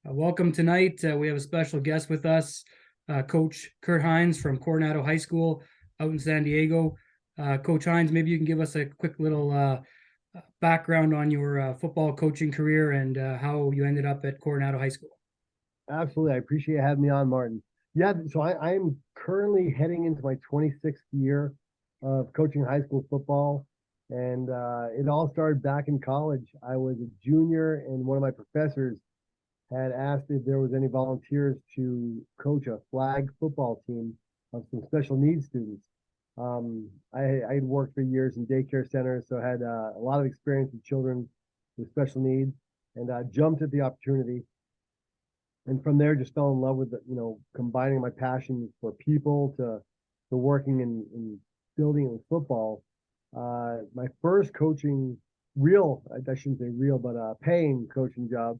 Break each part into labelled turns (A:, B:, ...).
A: Welcome tonight. We have a special guest with us, Coach Kurt Hines from Coronado High School out in San Diego. Coach Hines, maybe you can give us a quick little background on your football coaching career and how you ended up at Coronado High School.
B: Absolutely. I appreciate you having me on, Martin. Yeah, so I am currently heading into my 26th year of coaching high school football. And it all started back in college. I was a junior, and one of my professors had asked if there was any volunteers to coach a flag football team of some special needs students. I had worked for years in daycare centers, so I had a lot of experience with children with special needs, and jumped at the opportunity, and from there just fell in love with combining my passion for people to working in building with football. My first coaching real, I shouldn't say real, but paying coaching job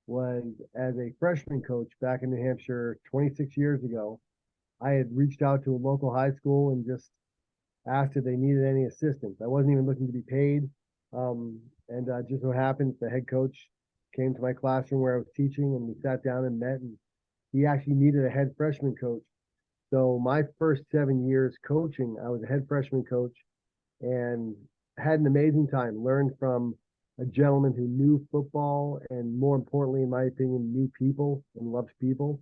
B: was as a freshman coach back in New Hampshire 26 years ago. I had reached out to a local high school and just asked if they needed any assistance. I wasn't even looking to be paid. And just so happens the head coach came to my classroom where I was teaching, and we sat down and met, and he actually needed a head freshman coach. So my first 7 years coaching, I was a head freshman coach and had an amazing time. Learned from a gentleman who knew football and, more importantly, in my opinion, knew people and loved people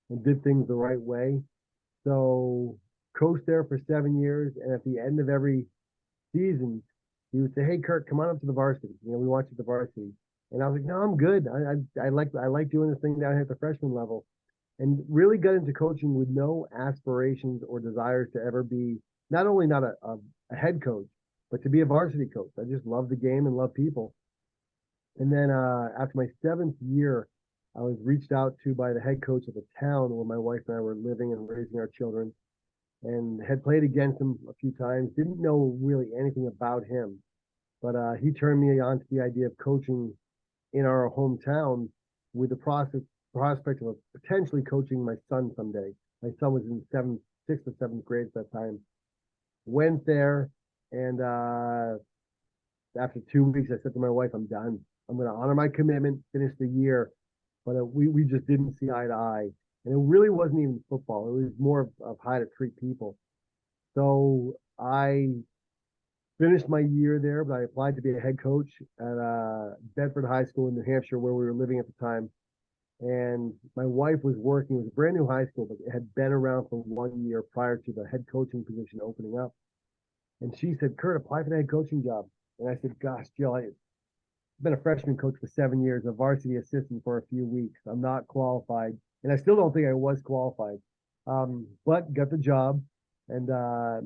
B: and did things the right way. So coached there for 7 years, and at the end of every season, he would say, "Hey, Kurt, come on up to the varsity. We want you at the varsity." And I was like, "No, I'm good. I like doing this thing down here at the freshman level." And really got into coaching with no aspirations or desires to ever be not only not a head coach, but to be a varsity coach. I just love the game and love people. And then after my seventh year, I was reached out to by the head coach of the town where my wife and I were living and raising our children, and had played against him a few times. Didn't know really anything about him, but he turned me on to the idea of coaching in our hometown with the prospect of potentially coaching my son someday. My son was in sixth or seventh grade at that time. Went there, and after 2 weeks, I said to my wife, "I'm done. I'm going to honor my commitment, finish the year." But we just didn't see eye to eye, and it really wasn't even football. It was more of how to treat people. So I finished my year there, but I applied to be a head coach at Bedford High School in New Hampshire, where we were living at the time. And my wife was working. It was a brand new high school, but it had been around for 1 year prior to the head coaching position opening up. And she said, "Kurt, apply for the head coaching job." And I said, "Gosh, Jill, I've been a freshman coach for 7 years, a varsity assistant for a few weeks. I'm not qualified." And I still don't think I was qualified, but got the job. And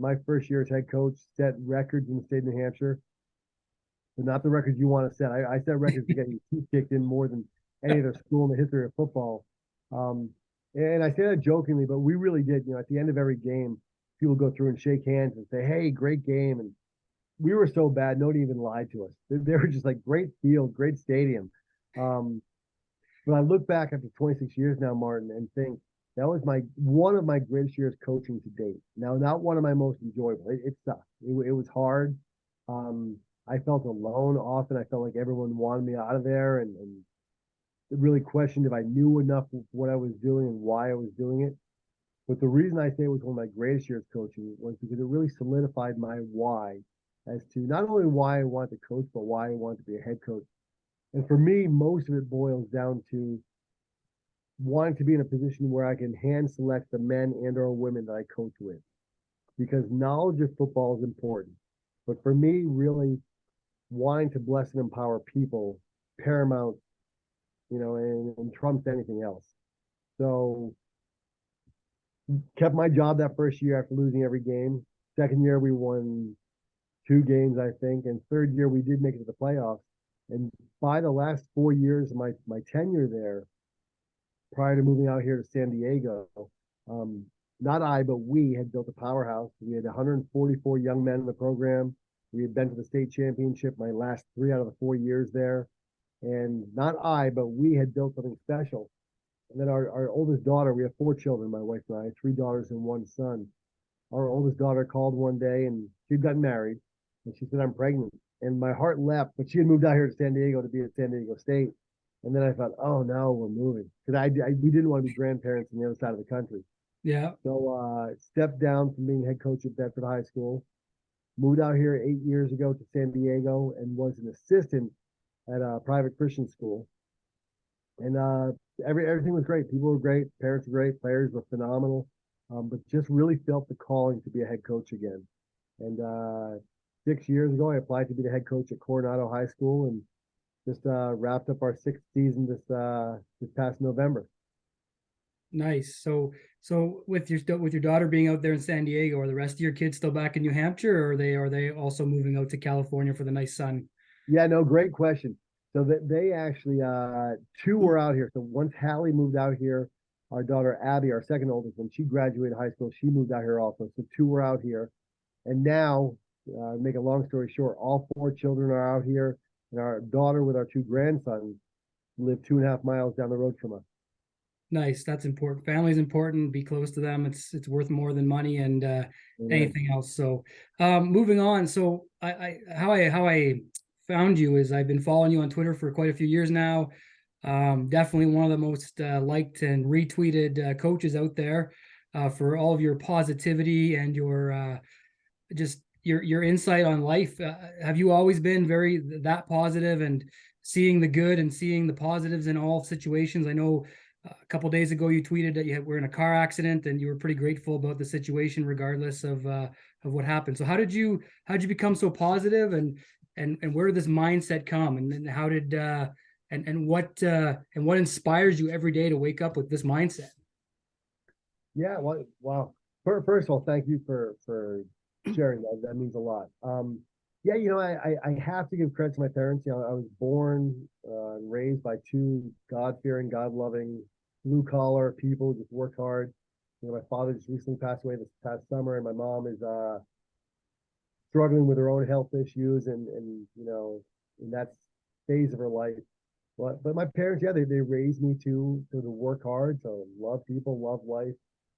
B: my first year as head coach set records in the state of New Hampshire, but not the records you want to set. I set records to get your teeth kicked in more than any other school in the history of football. Um, and I say that jokingly, but we really did. At the end of every game, people go through and shake hands and say, "Hey, great game." And we were so bad, nobody even lied to us. They were just like, "Great field, great stadium." Um, but I look back after 26 years now, Martin, and think that was my one of my greatest years coaching to date. Now, not one of my most enjoyable. It sucked. It was hard. Um, I felt alone often. I felt like everyone wanted me out of there, and really questioned if I knew enough of what I was doing and why I was doing it. But the reason I say it was one of my greatest years coaching was because it really solidified my why as to not only why I wanted to coach, but why I wanted to be a head coach. And for me, most of it boils down to wanting to be in a position where I can hand select the men and or women that I coach with, because knowledge of football is important. But for me, really wanting to bless and empower people, paramount, and trumps anything else. So kept my job that first year after losing every game. Second year, we won two games, I think. And third year, we did make it to the playoffs. And by the last 4 years of my tenure there, prior to moving out here to San Diego, um, not I, but we had built a powerhouse. We had 144 young men in the program. We had been to the state championship my last 3 out of the 4 years there. And not I, but we had built something special. And then our oldest daughter, we have four children, my wife and I, three daughters and one son. Our oldest daughter called one day, and she'd gotten married, and she said, "I'm pregnant." And my heart leapt, but she had moved out here to San Diego to be at San Diego State. And then I thought, oh no, we're moving because we didn't want to be grandparents on the other side of the country.
A: Yeah.
B: So stepped down from being head coach at Bedford High School, moved out here 8 years ago to San Diego, and was an assistant at a private Christian school. And everything was great. People were great, parents were great, players were phenomenal, but just really felt the calling to be a head coach again. And 6 years ago, I applied to be the head coach at Coronado High School, and just wrapped up our sixth season this past November.
A: Nice. So with your daughter being out there in San Diego, are the rest of your kids still back in New Hampshire, or are they also moving out to California for the nice sun?
B: Yeah, no, great question. So that they actually two were out here. So once Hallie moved out here, our daughter Abby, our second oldest, when she graduated high school, she moved out here also. So two were out here, and now, make a long story short, all four children are out here, and our daughter with our two grandsons live 2.5 miles down the road from us.
A: Nice. That's important. Family's important. Be close to them. It's worth more than money and
B: Amen.
A: anything else. So moving on. So I found you is I've been following you on Twitter for quite a few years now. Definitely one of the most liked and retweeted coaches out there for all of your positivity and your just your insight on life. Have you always been very that positive and seeing the good and seeing the positives in all situations? I know a couple days ago you tweeted that you were in a car accident and you were pretty grateful about the situation regardless of what happened. So how'd you become so positive and where did this mindset come and how did and what inspires you every day to wake up with this mindset?
B: Yeah, well, wow. First of all, thank you for sharing that. That means a lot. Yeah, I have to give credit to my parents. I was born and raised by two God-fearing, God-loving, blue-collar people, just worked hard. My father just recently passed away this past summer, and my mom is struggling with her own health issues and in that phase of her life. But my parents, yeah, they raised me to work hard, to love people, love life.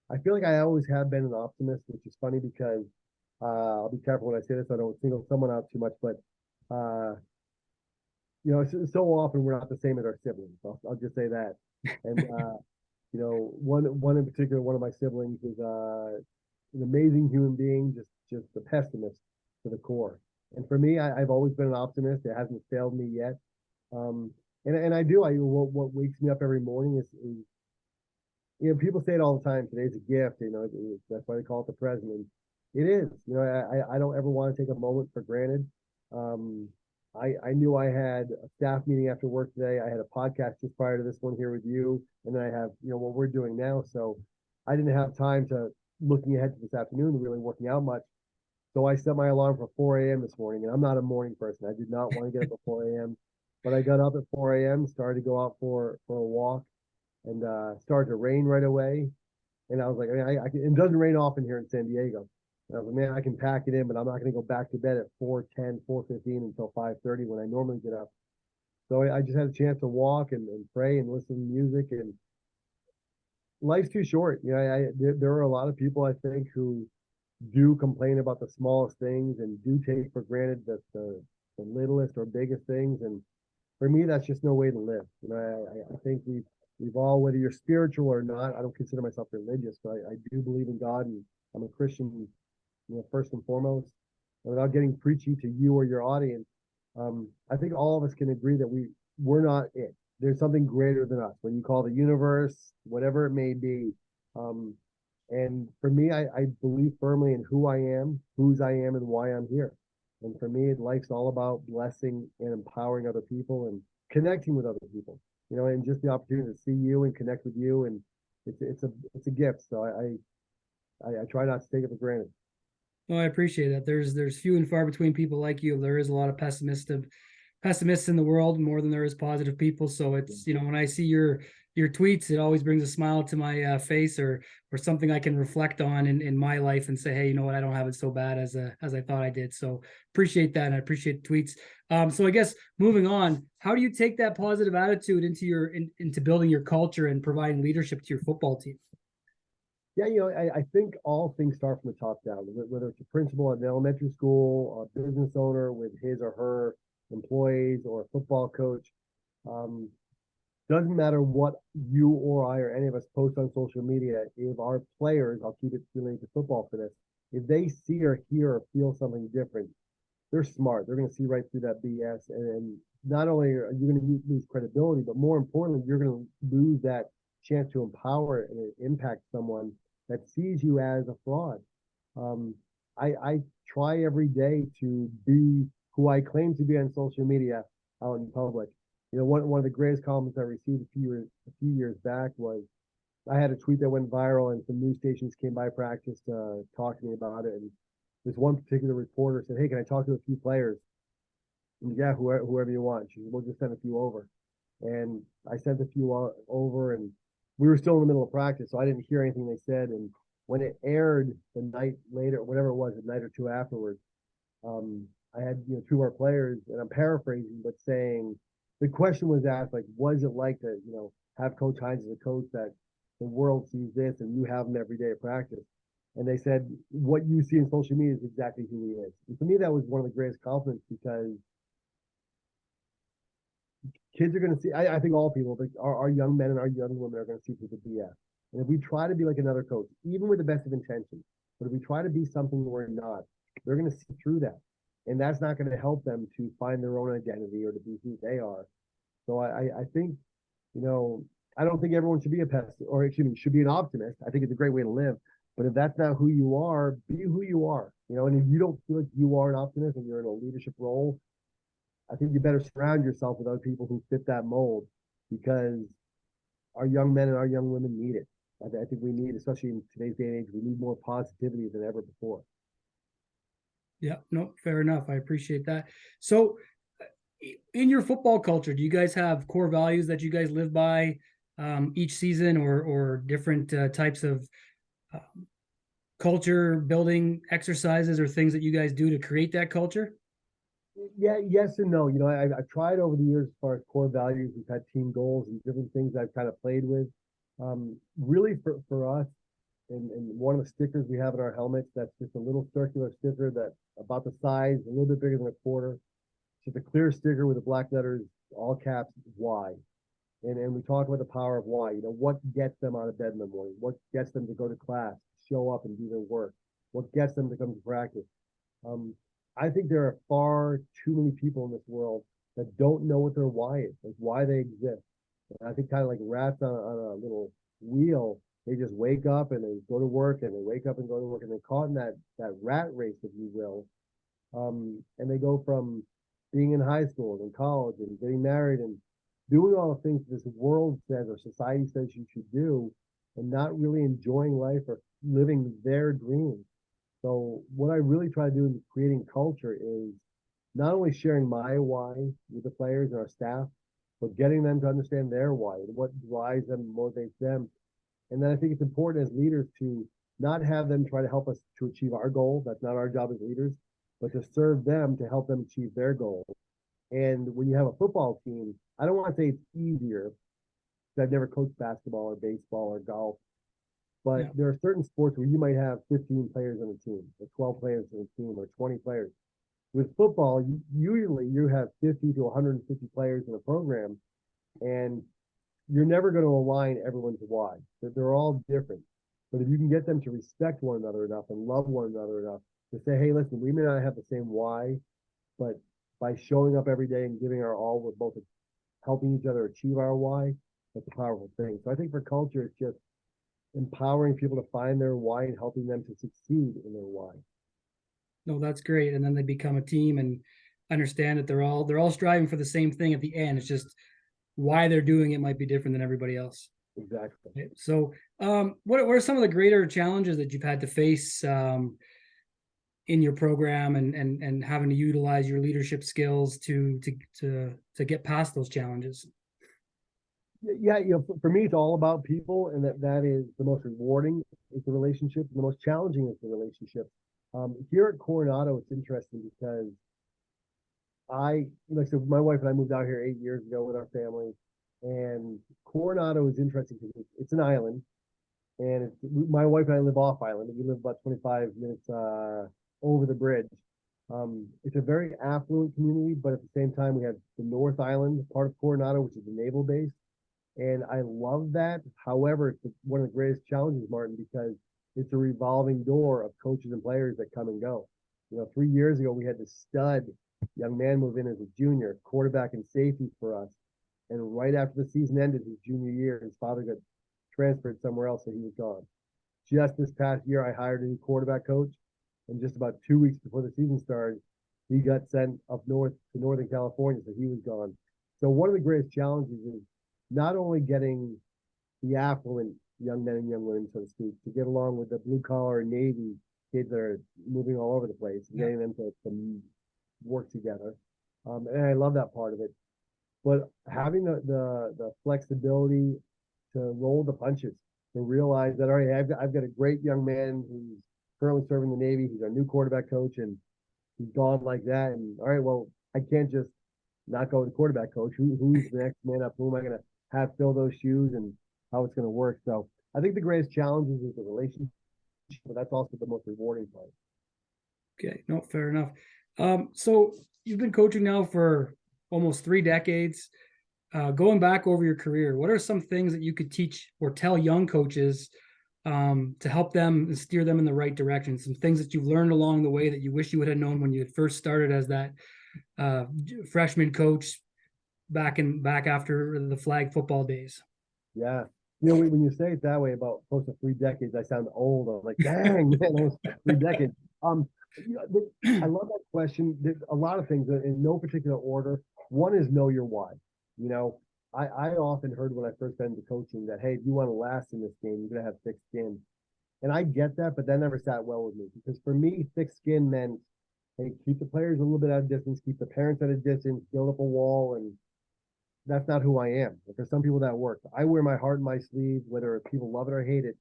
B: I feel like I always have been an optimist, which is funny because I'll be careful when I say this. I don't single someone out too much, but uh, so often we're not the same as our siblings. I'll just say that. And one in particular, one of my siblings is an amazing human being, just a pessimist to the core. And for me, I've always been an optimist. It hasn't failed me yet. Um, and I do. What wakes me up every morning is people say it all the time. Today's a gift. That's why they call it the present. And it is. I don't ever want to take a moment for granted. Um, I knew I had a staff meeting after work today. I had a podcast just prior to this one here with you, and then I have what we're doing now. So I didn't have time to looking ahead to this afternoon and really working out much. So I set my alarm for 4 a.m. this morning, and I'm not a morning person. I did not want to get up at 4 a.m., but I got up at 4 a.m., started to go out for a walk, and started to rain right away. And I was like, it doesn't rain often here in San Diego. And I was like, man, I can pack it in, but I'm not going to go back to bed at 4:10, 4:15 until 5:30 when I normally get up. So I just had a chance to walk and pray and listen to music. And life's too short. There are a lot of people I think who do complain about the smallest things and do take for granted the littlest or biggest things. And for me, that's just no way to live. I think we've all, whether you're spiritual or not, I don't consider myself religious, but I do believe in God and I'm a Christian, first and foremost. And without getting preachy to you or your audience, I think all of us can agree that we're not it. There's something greater than us. When you call the universe, whatever it may be. And for me, I believe firmly in who I am, whose I am, and why I'm here. And for me, life's all about blessing and empowering other people and connecting with other people. And just the opportunity to see you and connect with you, and it's a gift. So I try not to take it for granted.
A: No, I appreciate that. There's few and far between people like you. There is a lot of pessimists in the world more than there is positive people. So it's when I see your tweets, it always brings a smile to my face or something I can reflect on in my life and say, hey, you know what, I don't have it so bad as I thought I did. So appreciate that, and I appreciate the tweets. So I guess moving on, how do you take that positive attitude into building your culture and providing leadership to your football team?
B: Yeah, I think all things start from the top down, whether it's a principal at an elementary school, a business owner with his or her employees, or a football coach. doesn't matter what you or I or any of us post on social media, if our players, I'll keep it related to football for this, if they see or hear or feel something different, they're smart. They're going to see right through that BS. And not only are you going to lose credibility, but more importantly, you're going to lose that chance to empower and impact someone that sees you as a fraud. Um, I try every day to be who I claim to be on social media out in public. One of the greatest compliments I received a few years back was I had a tweet that went viral, and some news stations came by practice to talk to me about it. And this one particular reporter said, "Hey, can I talk to a few players?" And yeah, whoever you want. She said, "We'll just send a few over." And I sent a few over, and we were still in the middle of practice, so I didn't hear anything they said. And when it aired the night later, whatever it was, a night or two afterwards, I had two of our players, and I'm paraphrasing, but saying the question was asked, like, what is it like to have Coach Hines as a coach that the world sees this and you have him every day at practice? And they said what you see in social media is exactly who he is. And for me, that was one of the greatest compliments, because kids are going to see. I think all people, like our young men and our young women, are going to see through the BS. And if we try to be like another coach, even with the best of intentions, but if we try to be something we're not, they're going to see through that. And that's not going to help them to find their own identity or to be who they are. So I think, I don't think everyone should be a pessimist, or excuse me, should be an optimist. I think it's a great way to live. But if that's not who you are, be who you are. And if you don't feel like you are an optimist and you're in a leadership role, I think you better surround yourself with other people who fit that mold, because our young men and our young women need it. I think we need, especially in today's day and age, we need more positivity than ever before.
A: Yeah, no, fair enough. I appreciate that. So, in your football culture, do you guys have core values that you guys live by each season, or different types of culture building exercises or things that you guys do to create that culture?
B: Yeah, yes and no. I've tried over the years as far as core values. We've had team goals and different things I've kind of played with. Really, for us, and one of the stickers we have in our helmets, that's just a little circular sticker that about the size, a little bit bigger than a quarter. It's just a clear sticker with the black letters, all caps, Y. And we talk about the power of why. What gets them out of bed in the morning? What gets them to go to class, show up and do their work? What gets them to come to practice? Um, I think there are far too many people in this world that don't know what their why is, like why they exist. And I think kind of like rats on a little wheel, they just wake up and they go to work, and they wake up and go to work, and they're caught in that rat race, if you will. And they go from being in high school and college and getting married and doing all the things this world says or society says you should do, and not really enjoying life or living their dreams. So what I really try to do in creating culture is not only sharing my why with the players and our staff, but getting them to understand their why and what drives them and motivates them. And then I think it's important as leaders to not have them try to help us to achieve our goal. That's not our job as leaders, but to serve them to help them achieve their goal. And when you have a football team, I don't want to say it's easier, because I've never coached basketball or baseball or golf, but
A: Yeah.
B: there are certain sports where you might have 15 players on a team, or 12 players on a team, or 20 players. With football, usually you have 50 to 150 players in a program, and you're never going to align everyone's why. They're all different. But if you can get them to respect one another enough and love one another enough to say, hey, listen, we may not have the same why, but by showing up every day and giving our all, we're both helping each other achieve our why. That's a powerful thing. So I think for culture, it's just empowering people to find their why and helping them to succeed in their why.
A: No, that's great. And then they become a team and understand that they're all striving for the same thing at the end. It's just why they're doing it might be different than everybody else.
B: Exactly.
A: Okay. So, what are some of the greater challenges that you've had to face in your program, and having to utilize your leadership skills to get past those challenges?
B: Yeah, for me, it's all about people, and that is the most rewarding is the relationship. The most challenging is the relationship. Here at Coronado, it's interesting because so my wife and I moved out here 8 years ago with our family, and Coronado is interesting because it's an island, and my wife and I live off island. We live about 25 minutes over the bridge. It's a very affluent community, but at the same time, we have the North Island, part of Coronado, which is the naval base. And I love that. However, it's one of the greatest challenges, Martin, because it's a revolving door of coaches and players that come and go. 3 years ago, we had this stud young man move in as a junior, quarterback and safety for us. And right after the season ended, his junior year, his father got transferred somewhere else, so he was gone. Just this past year, I hired a new quarterback coach, and just about 2 weeks before the season started, he got sent up north to Northern California, so he was gone. So one of the greatest challenges is not only getting the affluent young men and young women, so to speak, to get along with the blue collar Navy kids that are moving all over the place, and getting them to work together. And I love that part of it. But having the flexibility to roll the punches, to realize that, all right, I've got a great young man who's currently serving the Navy. He's our new quarterback coach, and he's gone like that. And all right, well, I can't just not go with the quarterback coach. Who's the next man up? Who am I going to have fill those shoes, and how it's going to work? So I think the greatest challenges is the relationship, but that's also the most rewarding part.
A: Okay, no, fair enough. So you've been coaching now for almost 3 decades. Going back over your career, what are some things that you could teach or tell young coaches to help them and steer them in the right direction? Some things that you've learned along the way that you wish you would have known when you had first started as that freshman coach back after the flag football days.
B: Yeah. When you say it that way, about close to 3 decades, I sound old. I'm like, dang, man, that was 3 decades. I love that question. There's a lot of things in no particular order. One is know your why. I often heard when I first got into coaching that, hey, if you want to last in this game, you're going to have thick skin. And I get that, but that never sat well with me, because for me, thick skin meant, hey, keep the players a little bit at a distance, keep the parents at a distance, build up a wall, and that's not who I am. But for some people that works. I wear my heart in my sleeve, whether people love it or hate it.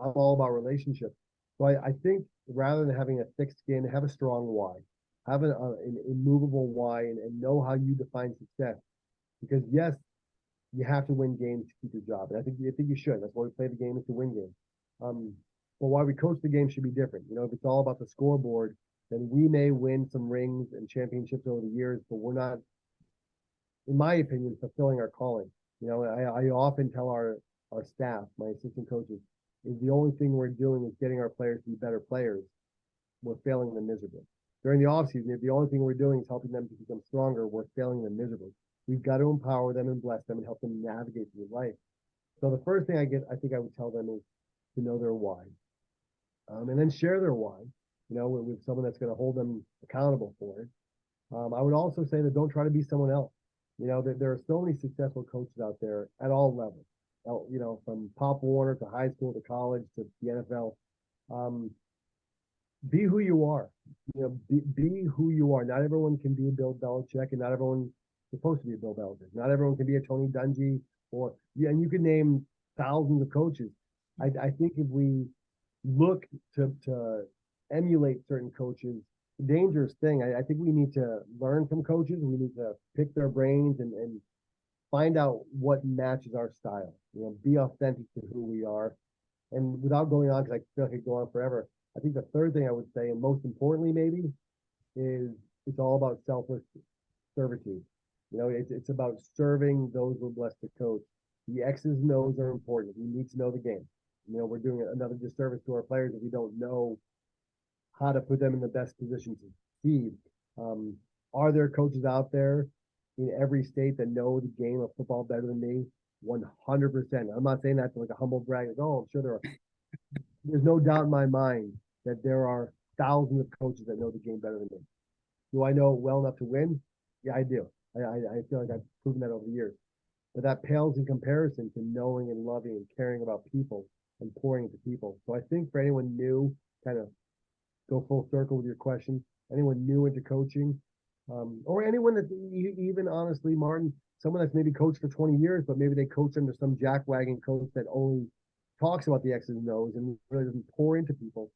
B: I'm all about relationships. So I think rather than having a thick skin, have a strong why, have an immovable why, and know how you define success. Because yes, you have to win games to keep your job, and I think you should. That's why we play the game, is to win games. But why we coach the game should be different. If it's all about the scoreboard, then we may win some rings and championships over the years, but we're not, in my opinion, fulfilling our calling. I often tell our staff, my assistant coaches, is the only thing we're doing is getting our players to be better players. We're failing them miserably. During the offseason, if the only thing we're doing is helping them to become stronger, we're failing them miserably. We've got to empower them and bless them and help them navigate through life. So the first thing I think I would tell them is to know their why, and then share their why, with someone that's going to hold them accountable for it. I would also say that don't try to be someone else. There are so many successful coaches out there at all levels, from Pop Warner to high school to college to the NFL. Be who you are. Be who you are. Not everyone can be a Bill Belichick, and not everyone is supposed to be a Bill Belichick. Not everyone can be a Tony Dungy, and you can name thousands of coaches. I think if we look to emulate certain coaches, dangerous thing. I think we need to learn from coaches. We need to pick their brains and find out what matches our style. Be authentic to who we are. And without going on, because I feel like I could go on forever, I think the third thing I would say, and most importantly maybe, is it's all about selfless servitude. It's about serving those we're blessed to coach. The X's and O's are important. We need to know the game. We're doing another disservice to our players if we don't know how to put them in the best position to succeed. Are there coaches out there in every state that know the game of football better than me? 100%. I'm not saying that to like a humble brag. I'm sure there are. There's no doubt in my mind that there are thousands of coaches that know the game better than me. Do I know it well enough to win? Yeah, I do. I feel like I've proven that over the years. But that pales in comparison to knowing and loving and caring about people and pouring into people. So I think for anyone new, kind of go full circle with your question, anyone new into coaching, or anyone that even honestly, Martin, someone that's maybe coached for 20 years, but maybe they coach under some jackwagon coach that only talks about the X's and O's and really doesn't pour into people.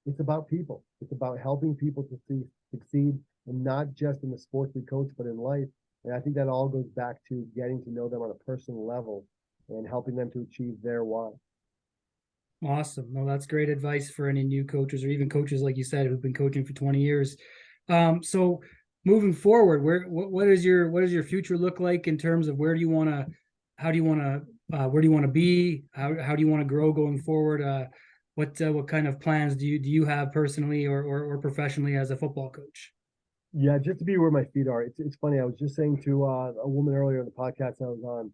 B: It's about people. It's about helping people to succeed, and not just in the sports we coach, but in life. And I think that all goes back to getting to know them on a personal level and helping them to achieve their why.
A: Awesome. Well, that's great advice for any new coaches, or even coaches, like you said, who've been coaching for 20 years. So moving forward, what does your future look like in terms of where do you want to how do you want to, where do you want to be? How do you want to grow going forward? What kind of plans do you have personally or professionally as a football coach?
B: Yeah, just to be where my feet are. It's funny. I was just saying to a woman earlier in the podcast I was on,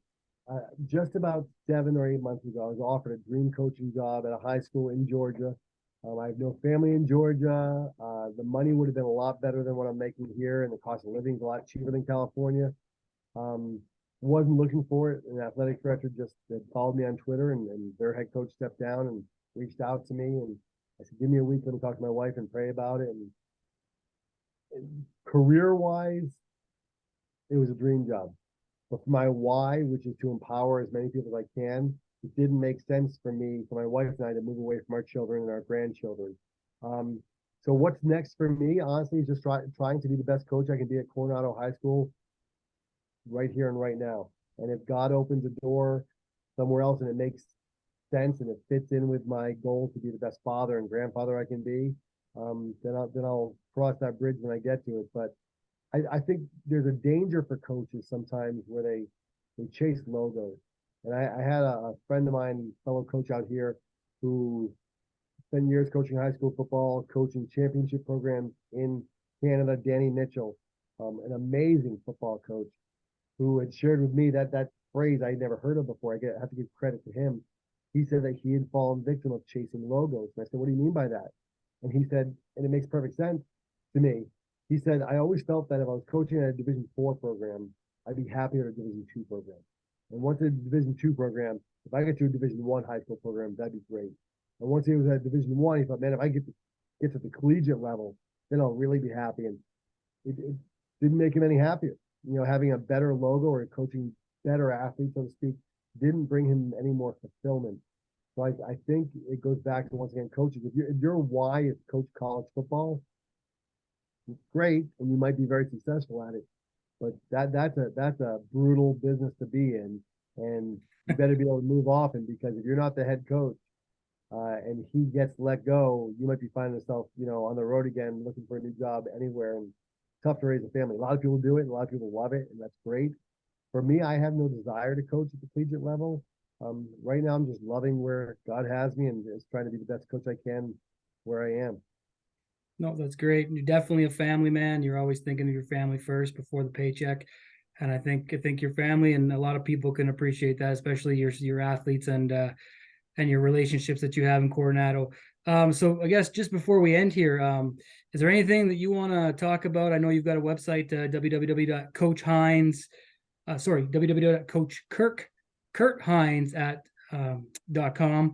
B: just about 7 or 8 months ago, I was offered a dream coaching job at a high school in Georgia. I have no family in Georgia. The money would have been a lot better than what I'm making here, and the cost of living is a lot cheaper than California. Um, wasn't looking for it. An athletic director just followed me on Twitter, and their head coach stepped down and reached out to me, and I said, "Give me a week. Let me talk to my wife and pray about it." And career wise, it was a dream job. But for my why, which is to empower as many people as I can, it didn't make sense for me, for my wife and I, to move away from our children and our grandchildren. Um, so what's next for me, honestly, is just trying to be the best coach I can be at Coronado High School right here and right now. And if God opens a door somewhere else and it makes sense and it fits in with my goal to be the best father and grandfather I can be, then I'll cross that bridge when I get to it. But I think there's a danger for coaches sometimes where they chase logos. And I had a friend of mine, fellow coach out here, who spent years coaching high school football, coaching championship programs in Canada, Danny Mitchell, an amazing football coach who had shared with me that phrase I never heard of before. I have to give credit to him. He said that he had fallen victim of chasing logos. And I said, "What do you mean by that?" And he said, and it makes perfect sense to me. He said, "I always felt that if I was coaching at a Division 4 program, I'd be happier at a Division 2 program. And once a Division 2 program, if I get to a Division 1 high school program, that'd be great. And once he was at Division 1, he thought, man, if I get to the collegiate level, then I'll really be happy." And it didn't make him any happier. Having a better logo or coaching better athletes, so to speak, didn't bring him any more fulfillment. So I think it goes back to, once again, coaches. If your why is coach college football, it's great, and you might be very successful at it. But that's a brutal business to be in, and you better be able to move often, because if you're not the head coach, and he gets let go, you might be finding yourself, on the road again, looking for a new job anywhere. And tough to raise a family. A lot of people do it, and a lot of people love it, and that's great. For me, I have no desire to coach at the collegiate level. Right now, I'm just loving where God has me and just trying to be the best coach I can where I am.
A: No, that's great. You're definitely a family man. You're always thinking of your family first before the paycheck. And I think your family, and a lot of people can appreciate that, especially your athletes and your relationships that you have in Coronado. So I guess just before we end here, is there anything that you want to talk about? I know you've got a website, www.coachhines, www.coachkurthines .com.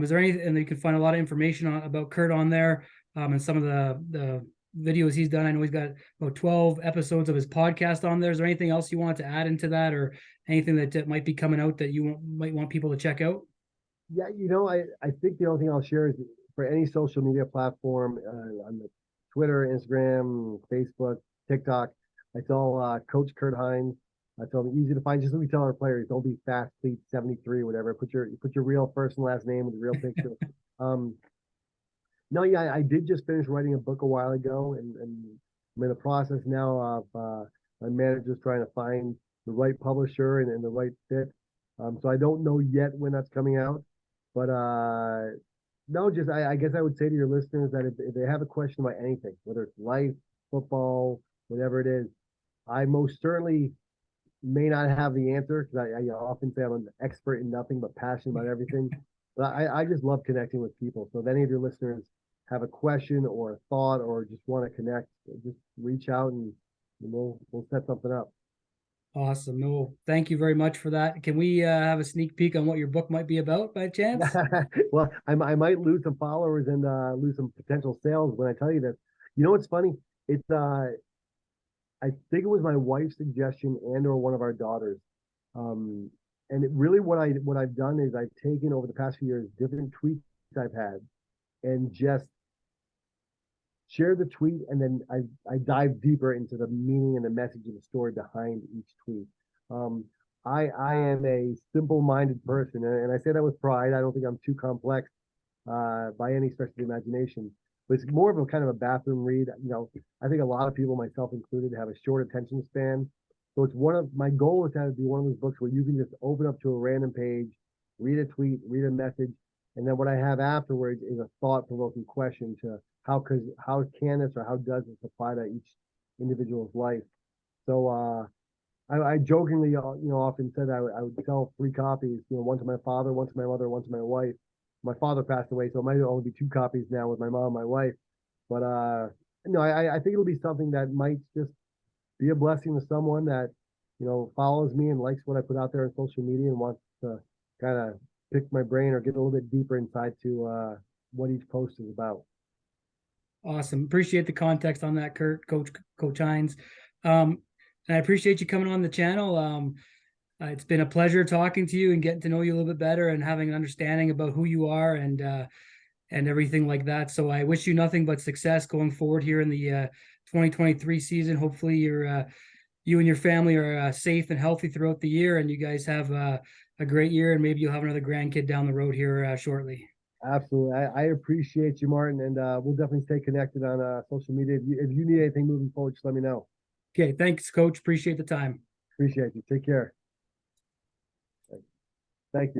A: Is there anything, and you can find a lot of information about Kurt on there, and some of the videos he's done. I know he's got about 12 episodes of his podcast on there. Is there anything else you want to add into that, or anything that might be coming out that you might want people to check out?
B: Yeah, I think the only thing I'll share is, for any social media platform, on the Twitter, Instagram, Facebook, TikTok, it's all Coach Kurt Hines. It's all easy to find. Just like we tell our players, don't be Fast Fleet 73 or whatever. Put your real first and last name with a real picture. um, no, yeah, I did just finish writing a book a while ago, and I'm in the process now of my manager's trying to find the right publisher and the right fit. So I don't know yet when that's coming out, but no, just I guess I would say to your listeners that if they have a question about anything, whether it's life, football, whatever it is, I most certainly may not have the answer, because I often say I'm an expert in nothing but passionate about everything. But I just love connecting with people. So if any of your listeners have a question or a thought or just want to connect, just reach out, and we'll set something up.
A: Awesome. No, thank you very much for that. Can we have a sneak peek on what your book might be about by chance?
B: Well, I might lose some followers and lose some potential sales when I tell you this. You know what's funny? It's I think it was my wife's suggestion and or one of our daughters. And it really, what I've done is I've taken, over the past few years, different tweets I've had, and just share the tweet, and then I dive deeper into the meaning and the message and the story behind each tweet. I am a simple-minded person, and I say that with pride. I don't think I'm too complex by any stretch of the imagination, but it's more of a kind of a bathroom read. I think a lot of people, myself included, have a short attention span, So it's one of my goal is to have it be one of those books where you can just open up to a random page, read a tweet, read a message, and then what I have afterwards is a thought-provoking question to how can this or how does this apply to each individual's life. So I jokingly often said I would sell 3 copies, one to my father, one to my mother, one to my wife. My father passed away, so it might only be 2 copies now with my mom and my wife. But I think it'll be something that might just be a blessing to someone that follows me and likes what I put out there on social media and wants to kind of pick my brain or get a little bit deeper inside to what each post is about.
A: Awesome. Appreciate the context on that, Coach Hines. And I appreciate you coming on the channel. It's been a pleasure talking to you and getting to know you a little bit better and having an understanding about who you are and everything like that. So I wish you nothing but success going forward here in the 2023 season. Hopefully you and your family are safe and healthy throughout the year, and you guys have a great year, and maybe you'll have another grandkid down the road here shortly.
B: Absolutely. I appreciate you, Martin, and we'll definitely stay connected on social media. If you need anything moving forward, just let me know.
A: Okay. Thanks, Coach. Appreciate the time.
B: Appreciate you. Take care. Thank you.